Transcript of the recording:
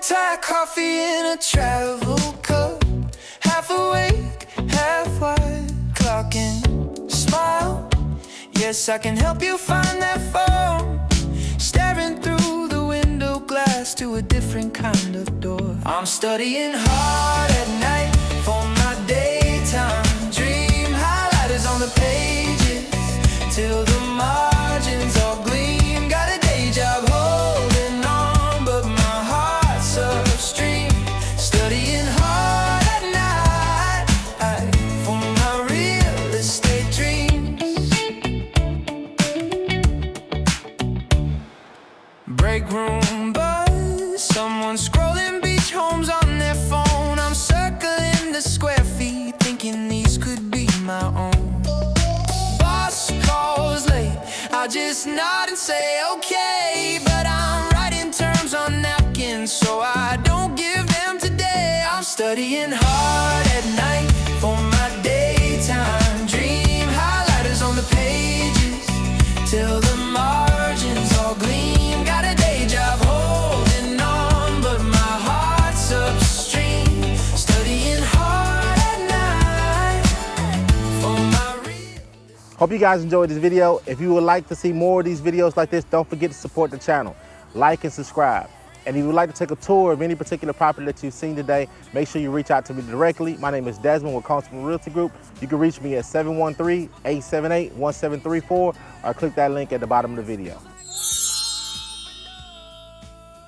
tie, coffee in a travel cup. Half awake, half wide, clocking, smile. Yes, I can help you find that phone. Staring through the window glass to a different kind of door. I'm studying hard at night for my daytime dream. Highlighters on the pages till the margins all gleam. Got a day job holding on, but my heart's upstream. Studying hard at night for my real estate dreams. Break room buzz, someone scrolling beach homes on their phone. I'm circling the square feet, thinking these could be my own. Boss calls late, I just nod and say okay, but I'm writing terms on napkins, so I don't give them today. I'm studying hard at night for my daytime dream. Highlighters on the pages till the margins all gleam. Got a day job holding on, but my heart's upstream. Studying hard at night for my real. Hope you guys enjoyed this video. If you would like to see more of these videos like this, don't forget to support the channel. Like and subscribe. And if you would like to take a tour of any particular property that you've seen today, make sure you reach out to me directly. My name is Desmond with Combs Realty Group. You can reach me at 713-878-1734 or click that link at the bottom of the video.